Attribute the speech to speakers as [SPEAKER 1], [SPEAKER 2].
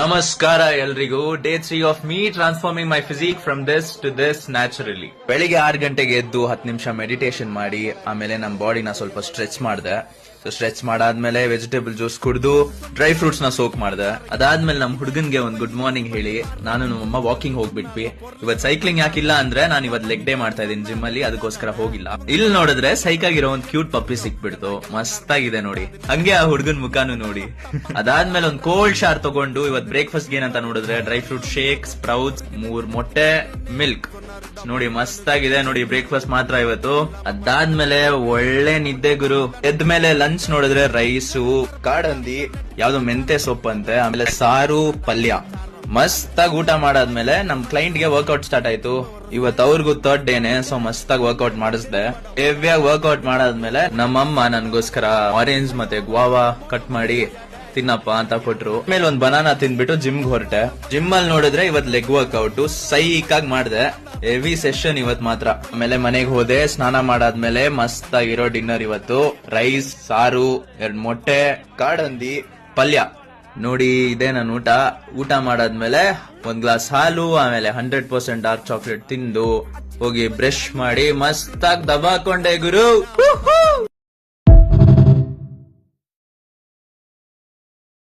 [SPEAKER 1] ನಮಸ್ಕಾರ ಎಲ್ರಿಗೂ. Day 3 of me transforming my physique from this to this naturally. ಬೆಳಿಗ್ಗೆ 6 ಗಂಟೆಗೆ ಎದ್ದು 10 ನಿಮಿಷ ಮೆಡಿಟೇಷನ್ ಮಾಡಿ ಆಮೇಲೆ ನಮ್ಮ ಬಾಡಿನ ಸ್ವಲ್ಪ ಸ್ಟ್ರೆಚ್ ಮಾಡಿದೆ. ಸ್ಟ್ರೆಚ್ ಮಾಡಾದ್ಮೇಲೆ ವೆಜಿಟೇಬಲ್ ಜ್ಯೂಸ್ ಕುಡಿದು ಡ್ರೈ ಫ್ರೂಟ್ಸ್ ನ ಸೋಕ್ ಮಾಡಿದೆ. ಅದಾದ್ಮೇಲೆ ನಮ್ ಹುಡುಗನ್ಗೆ ಒಂದು ಗುಡ್ ಮಾರ್ನಿಂಗ್ ಹೇಳಿ ನಾನು ನಮ್ಮಮ್ಮ ವಾಕಿಂಗ್ ಹೋಗ್ಬಿಟ್ವಿ. ಇವತ್ ಸೈಕ್ಲಿಂಗ್ ಯಾಕಿಲ್ಲ ಅಂದ್ರೆ ನಾನು ಇವತ್ ಲೆಗ್ ಡೇ ಮಾಡ್ತಾ ಇದ್ದೀನಿ ಜಿಮ್ ಅಲ್ಲಿ, ಅದಕ್ಕೋಸ್ಕರ ಹೋಗಿಲ್ಲ. ಇಲ್ಲಿ ನೋಡಿದ್ರೆ ಸೈಕ್ ಆಗಿರೋ ಒಂದು ಕ್ಯೂಟ್ ಪಪ್ಪಿ ಸಿಕ್ಬಿಡ್ತು, ಮಸ್ತ್ ಆಗಿದೆ ನೋಡಿ. ಹಂಗೆ ಆ ಹುಡುಗನ್ ಮುಖಾನು ನೋಡಿ. ಅದಾದ್ಮೇಲೆ ಒಂದು ಕೋಲ್ಡ್ ಶಾರ್ ತಗೊಂಡು ಇವತ್ ಬ್ರೇಕ್ಫಾಸ್ಟ್ ಏನಂತ ನೋಡಿದ್ರೆ ಡ್ರೈ ಫ್ರೂಟ್ ಶೇಕ್, ಸ್ಪ್ರೌಟ್ಸ್, 3 ಮೊಟ್ಟೆ, ಮಿಲ್ಕ್ ನೋಡಿ, ಮಸ್ತ್ ಆಗಿದೆ ನೋಡಿ ಬ್ರೇಕ್ಫಾಸ್ಟ್ ಮಾತ್ರ ಇವತ್ತು. ಅದಾದ್ಮೇಲೆ ಒಳ್ಳೆ ನಿದ್ದೆ ಗುರು. ಎದ್ಮೇಲೆ ಲಂಚ್ ನೋಡಿದ್ರೆ ರೈಸು, ಕಾಡಂದಿ, ಯಾವ್ದೋ ಮೆಂತೆ ಸೊಪ್ಪು ಅಂತೆ, ಆಮೇಲೆ ಸಾರು, ಪಲ್ಯ. ಮಸ್ತ್ ಆಗಿ ಊಟ ಮಾಡಾದ್ಮೇಲೆ ನಮ್ ಕ್ಲೈಂಟ್ ಗೆ ವರ್ಕೌಟ್ ಸ್ಟಾರ್ಟ್ ಆಯ್ತು. ಇವತ್ತು ಅವ್ರಿಗೂ 3rd ಡೇನೆ, ಸೊ ಮಸ್ತ್ ಆಗಿ ವರ್ಕೌಟ್ ಮಾಡಿಸ್ದೆ. ಹೆವಿಯಾಗಿ ವರ್ಕೌಟ್ ಮಾಡಾದ್ಮೇಲೆ ನಮ್ಮಮ್ಮ ನನ್ಗೋಸ್ಕರ ಆರೆಂಜ್ ಮತ್ತೆ ಗ್ವಾವಾ ಕಟ್ ಮಾಡಿ ತಿನ್ನಪ್ಪ ಅಂತ ಕೊಟ್ರು. ಆಮೇಲೆ ಒಂದ್ ಬನಾನಾ ತಿಂದ್ಬಿಟ್ಟು ಜಿಮ್ಗೆ ಹೊರಟೆ. ಜಿಮ್ ಅಲ್ಲಿ ನೋಡಿದ್ರೆ ಇವತ್ ಲೆಗ್ ವರ್ಕೌಟ್ ಸೈಕ್ ಆಗಿ ಮಾಡಿದೆ. ಹೆವಿ ಸೆಷನ್ ಇವತ್ ಮಾತ್ರ. ಆಮೇಲೆ ಮನೆಗೆ ಹೋದೆ, ಸ್ನಾನ ಮಾಡಾದ್ಮೇಲೆ ಮಸ್ತ್ ಆಗಿರೋ ಡಿನ್ನರ್ ಇವತ್ತು. ರೈಸ್, ಸಾರು, 2 ಮೊಟ್ಟೆ, ಕಾಡಂದಿ, ಪಲ್ಯ ನೋಡಿ. ಇದೇ ನನ್ನ ಊಟ ಮಾಡಾದ್ಮೇಲೆ 1 ಗ್ಲಾಸ್ ಹಾಲು, ಆಮೇಲೆ 100% ಡಾರ್ಕ್ ಚಾಕ್ಲೇಟ್ ತಿಂದು ಹೋಗಿ ಬ್ರಷ್ ಮಾಡಿ ಮಸ್ತ್ ಆಗಿ ದಬಾಕೊಂಡೆ ಗುರು.